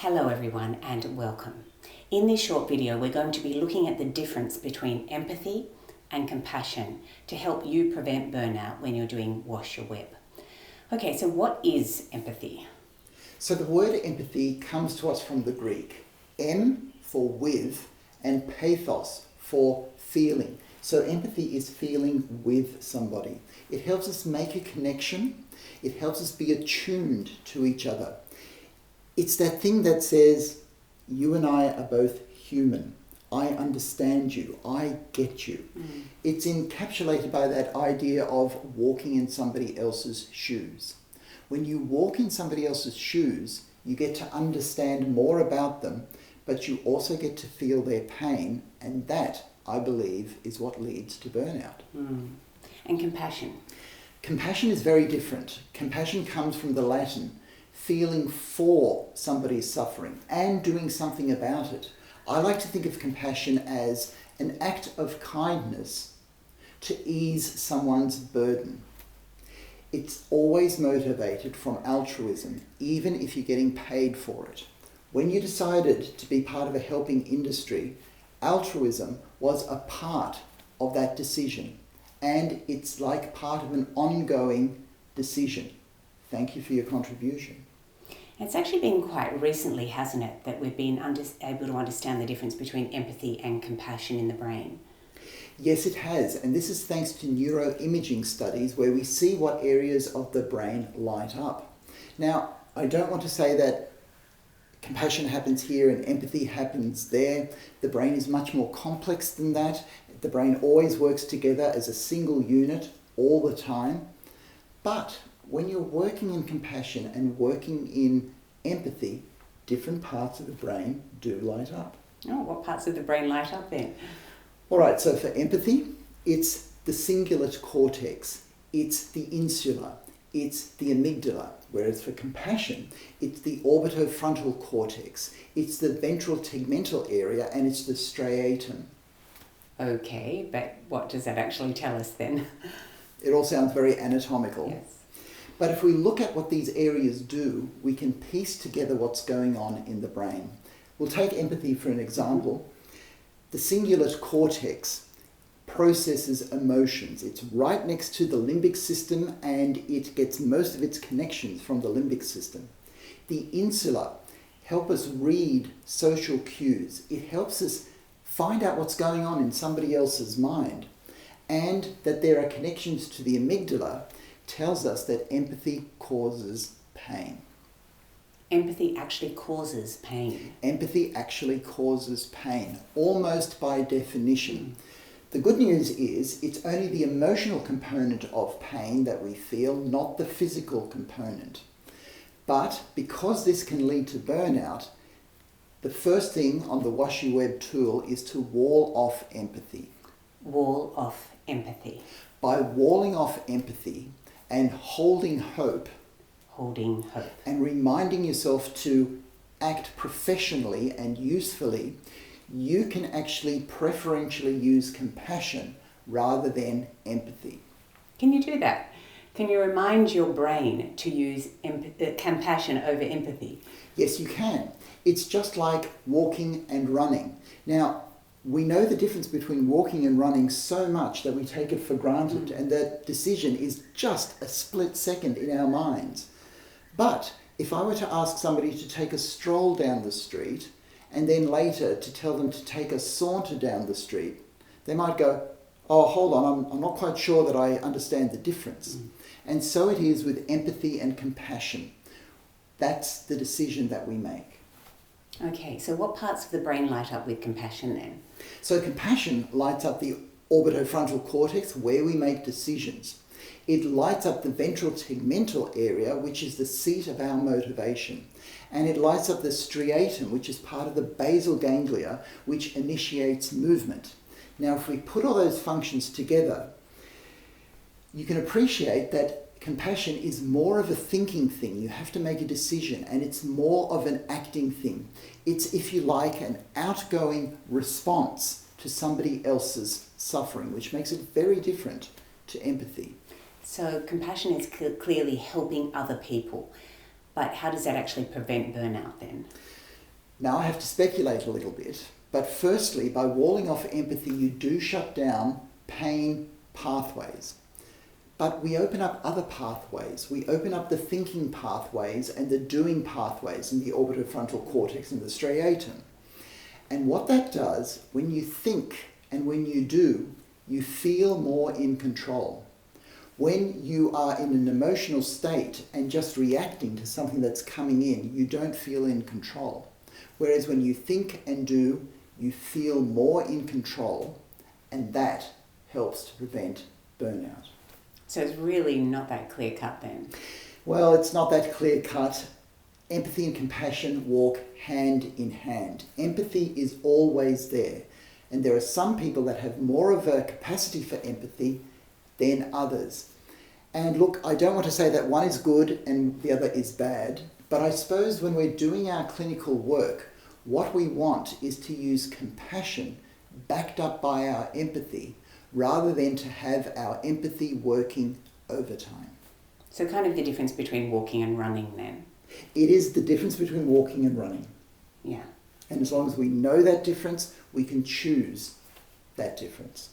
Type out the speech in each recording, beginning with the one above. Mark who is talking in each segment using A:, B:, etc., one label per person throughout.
A: Hello everyone and welcome. In this short video we're going to be looking at the difference between empathy and compassion to help you prevent burnout when you're doing Wash Your Web. Okay, so what is empathy?
B: So the word empathy comes to us from the Greek. Em for with and pathos for feeling. So empathy is feeling with somebody. It helps us make a connection. It helps us be attuned to each other. It's that thing that says, you and I are both human. I understand you. I get you. It's encapsulated by that idea of walking in somebody else's shoes. When you walk in somebody else's shoes, you get to understand more about them, but you also get to feel their pain, and that, I believe, is what leads to burnout.
A: And compassion?
B: Compassion is very different. Compassion comes from the Latin, feeling for somebody's suffering and doing something about it. I like to think of compassion as an act of kindness to ease someone's burden. It's always motivated from altruism, even if you're getting paid for it. When you decided to be part of a helping industry, altruism was a part of that decision, and it's like part of an ongoing decision. Thank you for your contribution.
A: It's actually been quite recently, hasn't it, that we've been able to understand the difference between empathy and compassion in the brain?
B: Yes, it has, and this is thanks to neuroimaging studies where we see what areas of the brain light up. Now, I don't want to say that compassion happens here and empathy happens there. The brain is much more complex than that. The brain always works together as a single unit all the time. But when you're working in compassion and working in empathy, different parts of the brain do light up.
A: Oh, what parts of the brain light up then?
B: All right, so for empathy, it's the cingulate cortex, it's the insula, it's the amygdala, whereas for compassion, it's the orbitofrontal cortex, it's the ventral tegmental area, and it's the striatum.
A: Okay, but what does that actually tell us then?
B: It all sounds very anatomical.
A: Yes.
B: But if we look at what these areas do, we can piece together what's going on in the brain. We'll take empathy for an example. The cingulate cortex processes emotions. It's right next to the limbic system and it gets most of its connections from the limbic system. The insula help us read social cues. It helps us find out what's going on in somebody else's mind. And that there are connections to the amygdala tells us that empathy causes pain.
A: Empathy actually causes pain.
B: Empathy actually causes pain, almost by definition. The good news is it's only the emotional component of pain that we feel, not the physical component. But because this can lead to burnout, the first thing on the Wash Your Web tool is to wall off empathy.
A: Wall off empathy.
B: By walling off empathy and holding hope, and reminding yourself to act professionally and usefully, you can actually preferentially use compassion rather than empathy.
A: Can you do that? Can you remind your brain to use compassion over empathy?
B: Yes, you can. It's just like walking and running. Now, we know the difference between walking and running so much that we take it for granted, and that decision is just a split second in our minds. But if I were to ask somebody to take a stroll down the street and then later to tell them to take a saunter down the street, they might go, oh, hold on, I'm not quite sure that I understand the difference. And so it is with empathy and compassion. That's the decision that we make.
A: Okay, so what parts of the brain light up with compassion then?
B: So compassion lights up the orbitofrontal cortex where we make decisions. It lights up the ventral tegmental area, which is the seat of our motivation. And it lights up the striatum, which is part of the basal ganglia, which initiates movement. Now, if we put all those functions together, you can appreciate that compassion is more of a thinking thing. You have to make a decision, and it's more of an acting thing. It's, if you like, an outgoing response to somebody else's suffering, which makes it very different to empathy.
A: So compassion is clearly helping other people, but how does that actually prevent burnout then?
B: Now I have to speculate a little bit, but firstly, by walling off empathy, you do shut down pain pathways. But we open up other pathways. We open up the thinking pathways and the doing pathways in the orbitofrontal cortex and the striatum. And what that does, when you think and when you do, you feel more in control. When you are in an emotional state and just reacting to something that's coming in, you don't feel in control. Whereas when you think and do, you feel more in control, and that helps to prevent burnout.
A: So it's really not that clear cut then?
B: Well, it's not that clear cut. Empathy and compassion walk hand in hand. Empathy is always there. And there are some people that have more of a capacity for empathy than others. And look, I don't want to say that one is good and the other is bad, but I suppose when we're doing our clinical work, what we want is to use compassion backed up by our empathy, rather than to have our empathy working overtime.
A: So kind of the difference between walking and running then?
B: It is the difference between walking and running.
A: Yeah.
B: And as long as we know that difference, we can choose that difference.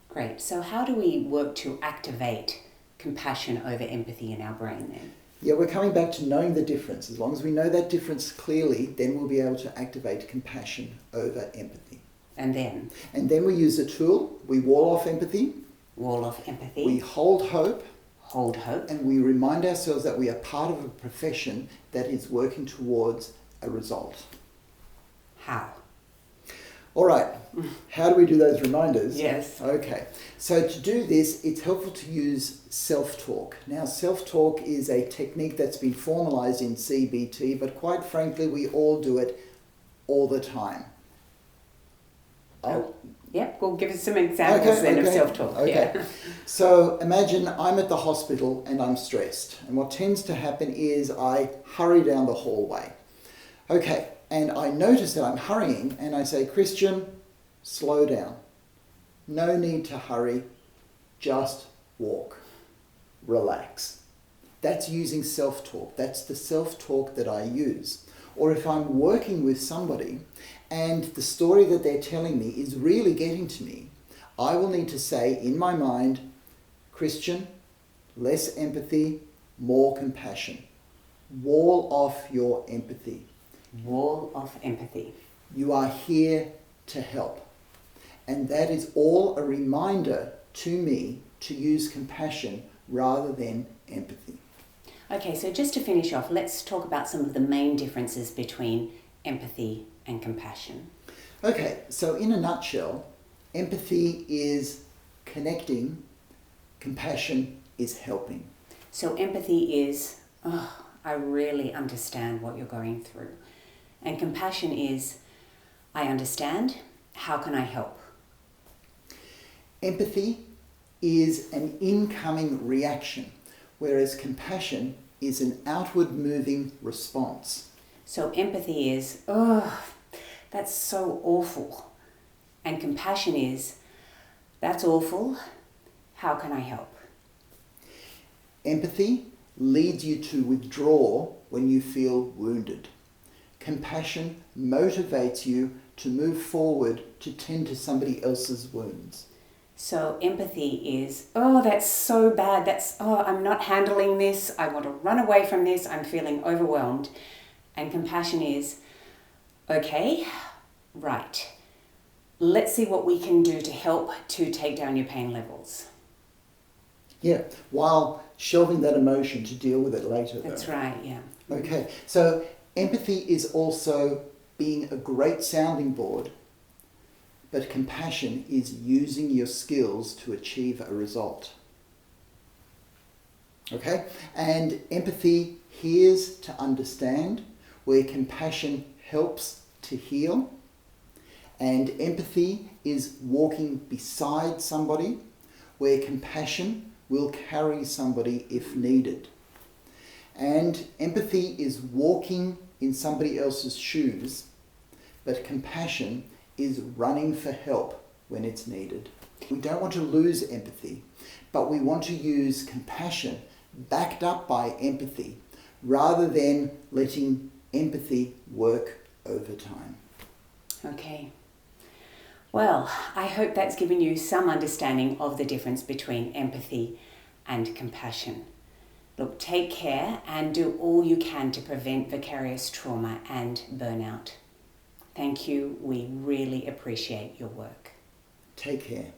A: Great. So how do we work to activate compassion over empathy in our brain then?
B: Yeah, we're coming back to knowing the difference. As long as we know that difference clearly, then we'll be able to activate compassion over empathy.
A: And then?
B: And then we use a tool. We wall off empathy.
A: Wall off empathy.
B: We hold hope.
A: Hold hope.
B: And we remind ourselves that we are part of a profession that is working towards a result.
A: How?
B: All right. How do we do those reminders?
A: Yes.
B: Okay. So to do this, it's helpful to use self-talk. Now, self-talk is a technique that's been formalized in CBT, but quite frankly, we all do it all the time.
A: Yep, well, give us some examples of self-talk.
B: Okay.
A: Yeah.
B: So imagine I'm at the hospital and I'm stressed. And what tends to happen is I hurry down the hallway. Okay, and I notice that I'm hurrying and I say, Christian, slow down. No need to hurry, just walk. Relax. That's using self-talk. That's the self-talk that I use. Or if I'm working with somebody and the story that they're telling me is really getting to me, I will need to say in my mind, Christian, less empathy, more compassion. Wall off your empathy.
A: Wall off empathy.
B: You are here to help. And that is all a reminder to me to use compassion rather than empathy.
A: Okay, so just to finish off, let's talk about some of the main differences between empathy and compassion.
B: Okay, so in a nutshell, empathy is connecting, compassion is helping.
A: So empathy is, I really understand what you're going through. And compassion is, I understand, how can I help?
B: Empathy is an incoming reaction, whereas compassion is an outward moving response.
A: So empathy is, that's so awful. And compassion is, that's awful, how can I help?
B: Empathy leads you to withdraw when you feel wounded. Compassion motivates you to move forward to tend to somebody else's wounds.
A: So empathy is, that's so bad. I'm not handling this. I want to run away from this. I'm feeling overwhelmed. And compassion is, okay, right. Let's see what we can do to help to take down your pain levels.
B: Yeah, while shelving that emotion to deal with it later.
A: That's right, yeah.
B: Okay, so empathy is also being a great sounding board, but compassion is using your skills to achieve a result. Okay? And empathy hears to understand, where compassion helps to heal. And empathy is walking beside somebody, where compassion will carry somebody if needed. And empathy is walking in somebody else's shoes, but compassion is running for help when it's needed. We don't want to lose empathy, but we want to use compassion backed up by empathy rather than letting empathy work over time.
A: Okay. Well, I hope that's given you some understanding of the difference between empathy and compassion. Look, take care and do all you can to prevent vicarious trauma and burnout. Thank you. We really appreciate your work.
B: Take care.